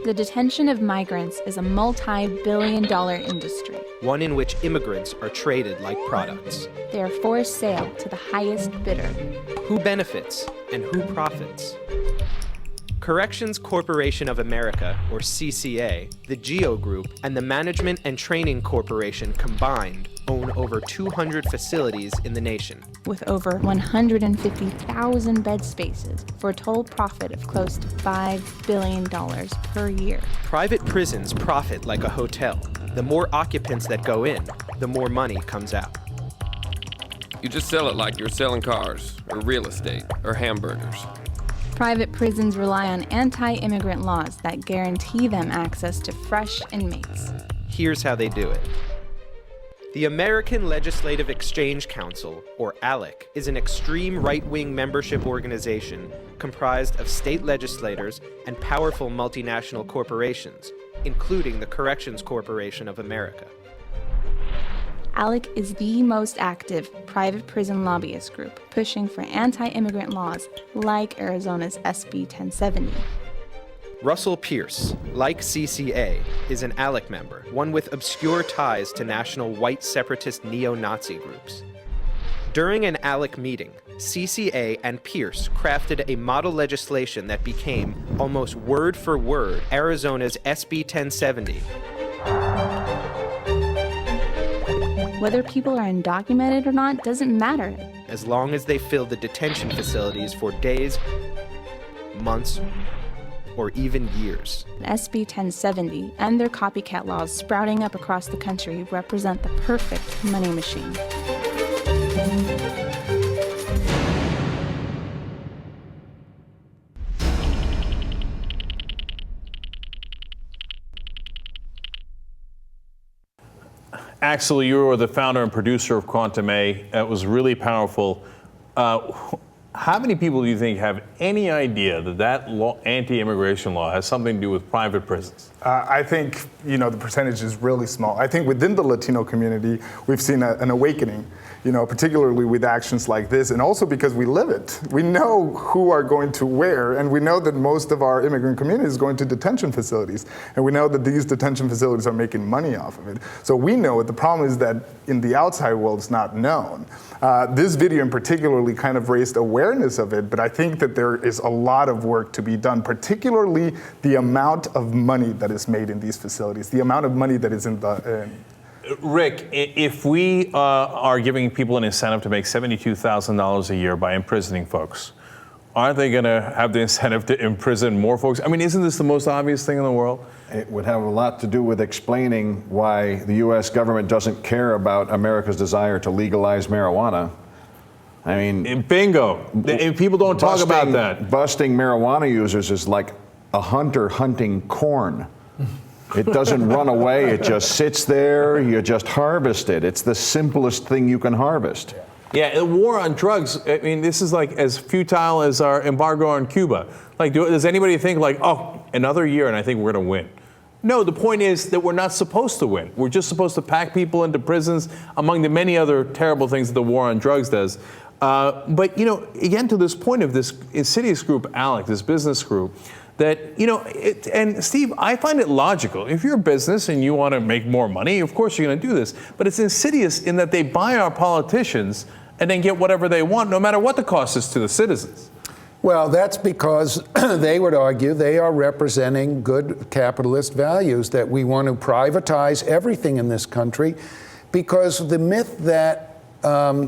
The detention of migrants is a multi-billion-dollar industry. One in which immigrants are traded like products. They are for sale to the highest bidder. Who benefits and who profits? Corrections Corporation of America, or CCA, the GEO Group, and the Management and Training Corporation combined own over 200 facilities in the nation. With over 150,000 bed spaces for a total profit of close to $5 billion per year. Private prisons profit like a hotel. The more occupants that go in, the more money comes out. You just sell it like you're selling cars, or real estate, or hamburgers. Private prisons rely on anti-immigrant laws that guarantee them access to fresh inmates. Here's how they do it. The American Legislative Exchange Council, or ALEC, is an extreme right-wing membership organization comprised of state legislators and powerful multinational corporations, including the Corrections Corporation of America. ALEC is the most active private prison lobbyist group pushing for anti-immigrant laws like Arizona's SB 1070. Russell Pierce, like CCA, is an ALEC member, one with obscure ties to national white separatist neo-Nazi groups. During an ALEC meeting, CCA and Pierce crafted a model legislation that became, almost word for word, Arizona's SB 1070. Whether people are undocumented or not doesn't matter. As long as they fill the detention facilities for days, months, or even years. SB 1070 and their copycat laws sprouting up across the country represent the perfect money machine. Axel, you were the founder and producer of Cuentame. It was really powerful. How many people do you think have any idea that that law, anti-immigration law has something to do with private prisons? I think, the percentage is really small. I think within the Latino community, we've seen an awakening, particularly with actions like this, and also because we live it. We know who are going to where, and we know that most of our immigrant community is going to detention facilities, and we know that these detention facilities are making money off of it. So we know it. The problem is that in the outside world, it's not known. This video in particularly kind of raised awareness of it, but I think that there is a lot of work to be done, particularly the amount of money that is made in these facilities, the amount of money that is in the... Rick, if we are giving people an incentive to make $72,000 a year by imprisoning folks, aren't they going to have the incentive to imprison more folks? I mean, isn't this the most obvious thing in the world? It would have a lot to do with explaining why the U.S. government doesn't care about America's desire to legalize marijuana. I mean... Bingo. People don't talk about that. Busting marijuana users is like a hunter hunting corn. It doesn't run away, it just sits there, you just harvest it. It's the simplest thing you can harvest. Yeah, the war on drugs, I mean, this is like as futile as our embargo on Cuba. Like, does anybody think like, oh, another year and I think we're gonna win? No, the point is that we're not supposed to win. We're just supposed to pack people into prisons, among the many other terrible things that the war on drugs does. But, again, to this point of this insidious group, ALEC, this business group, that, and Steve, I find it logical. If you're a business and you want to make more money, of course you're going to do this. But it's insidious in that they buy our politicians and then get whatever they want, no matter what the cost is to the citizens. Well, that's because they would argue they are representing good capitalist values, that we want to privatize everything in this country, because the myth that I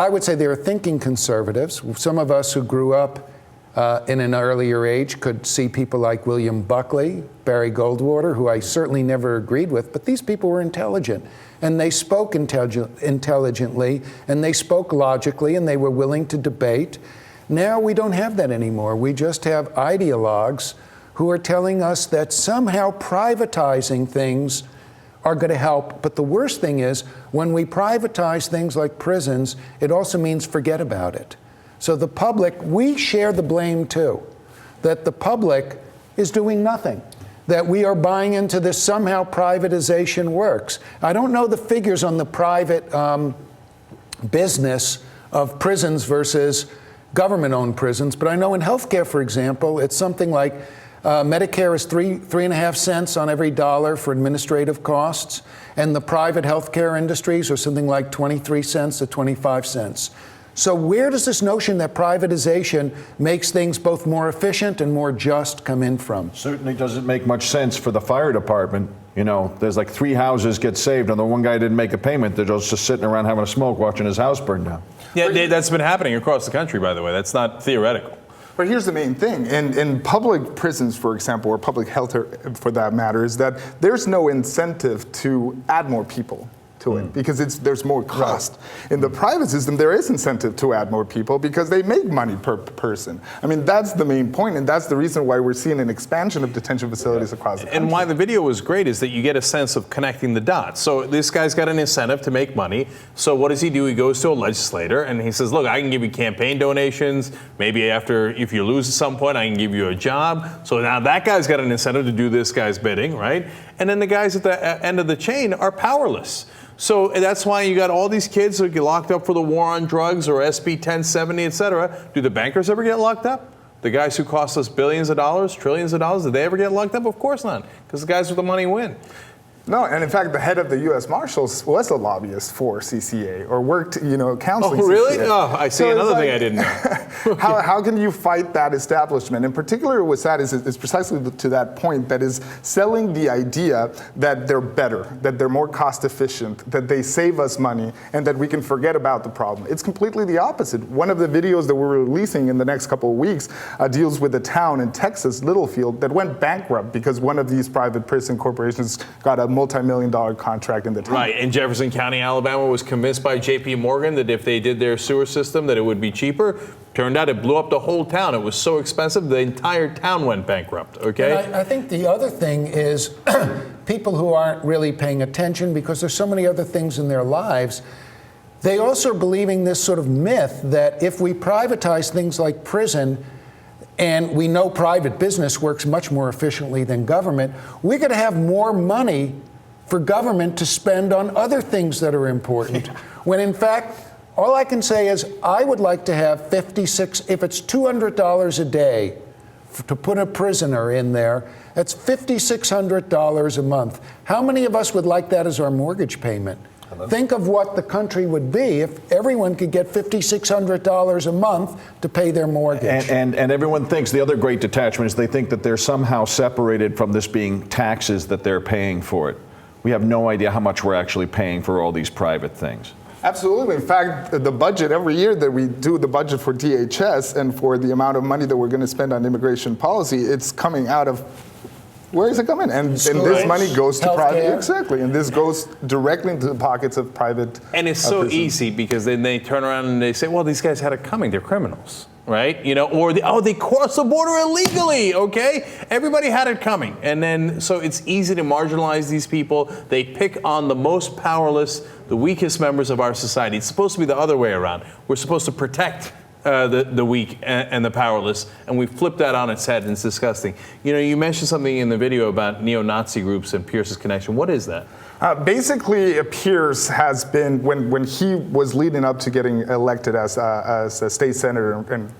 would say they're thinking conservatives. Some of us who grew up in an earlier age could see people like William Buckley, Barry Goldwater, who I certainly never agreed with, but these people were intelligent. And they spoke intelligently, and they spoke logically, and they were willing to debate. Now we don't have that anymore. We just have ideologues who are telling us that somehow privatizing things are going to help. But the worst thing is, when we privatize things like prisons, it also means forget about it. So the public, we share the blame too, that the public is doing nothing, that we are buying into this somehow privatization works. I don't know the figures on the private business of prisons versus government-owned prisons, but I know in healthcare, for example, it's something like Medicare is 3.5 cents on every dollar for administrative costs, and the private healthcare industries are something like 23 cents to 25 cents. So where does this notion that privatization makes things both more efficient and more just come in from? Certainly doesn't make much sense for the fire department. You know, there's like 3 houses get saved, and the one guy didn't make a payment. They're just sitting around having a smoke, watching his house burn down. Yeah, that's been happening across the country, by the way. That's not theoretical. But here's the main thing. In public prisons, for example, or public health for that matter, is that there's no incentive to add more people to it because there's more cost. Right. In the private system, there is incentive to add more people because they make money per person. I mean, that's the main point, and that's the reason why we're seeing an expansion of detention facilities across the country. And why the video was great is that you get a sense of connecting the dots. So this guy's got an incentive to make money. So what does he do? He goes to a legislator and he says, look, I can give you campaign donations. Maybe after, if you lose at some point, I can give you a job. So now that guy's got an incentive to do this guy's bidding, right? And then the guys at the end of the chain are powerless. So that's why you got all these kids who get locked up for the war on drugs or SB 1070, et cetera. Do the bankers ever get locked up? The guys who cost us billions of dollars, trillions of dollars, did they ever get locked up? Of course not, because the guys with the money win. No, and in fact, the head of the U.S. Marshals was a lobbyist for CCA, or worked, counseling. Oh, really? CCA. Oh, I see. So another thing I didn't know. how can you fight that establishment? In particular, what's sad is precisely to that point, that is selling the idea that they're better, that they're more cost efficient, that they save us money, and that we can forget about the problem. It's completely the opposite. One of the videos that we're releasing in the next couple of weeks deals with a town in Texas, Littlefield, that went bankrupt because one of these private prison corporations got a multi-million-dollar contract in the town. Right, and Jefferson County, Alabama was convinced by J.P. Morgan that if they did their sewer system that it would be cheaper. Turned out it blew up the whole town. It was so expensive the entire town went bankrupt, okay? And I think the other thing is people who aren't really paying attention because there's so many other things in their lives, they also are believing this sort of myth that if we privatize things like prison, and we know private business works much more efficiently than government, we're going to have more money for government to spend on other things that are important. When in fact, all I can say is I would like to have if it's $200 a day to put a prisoner in there, that's $5,600 a month. How many of us would like that as our mortgage payment? Think of what the country would be if everyone could get $5,600 a month to pay their mortgage. And everyone thinks, the other great detachment is they think that they're somehow separated from this being taxes that they're paying for it. We have no idea how much we're actually paying for all these private things. Absolutely. In fact, the budget every year that we do the budget for DHS and for the amount of money that we're going to spend on immigration policy, it's coming out of where is it coming? And this money goes to private. Exactly. And this goes directly into the pockets of private. And it's so easy because then they turn around and they say, well, these guys had it coming. They're criminals. Right? Or they crossed the border illegally. Okay? Everybody had it coming. And then, so it's easy to marginalize these people. They pick on the most powerless, the weakest members of our society. It's supposed to be the other way around. We're supposed to protect the weak and the powerless, and we flip that on its head, and it's disgusting. You mentioned something in the video about neo-Nazi groups and Pierce's connection. What is that? Basically, Pierce has been, when he was leading up to getting elected as a state senator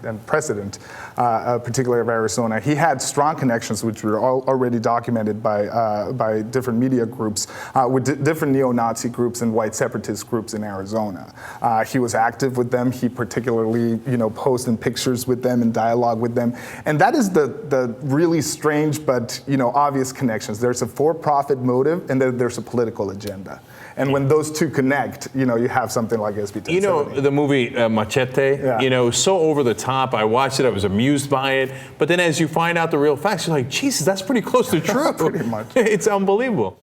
and president, particularly of Arizona, he had strong connections, which were already documented by different media groups, with different neo-Nazi groups and white separatist groups in Arizona. He was active with them. He particularly, posted pictures with them and dialogue with them. And that is the really strange but, obvious connections. There's a for-profit motive, and then there's a political agenda. And when those two connect, you have something like SB 1070. The movie Machete, so over the top. I watched it, I was amused by it. But then as you find out the real facts, you're like, Jesus, that's pretty close to true. Pretty much. It's unbelievable.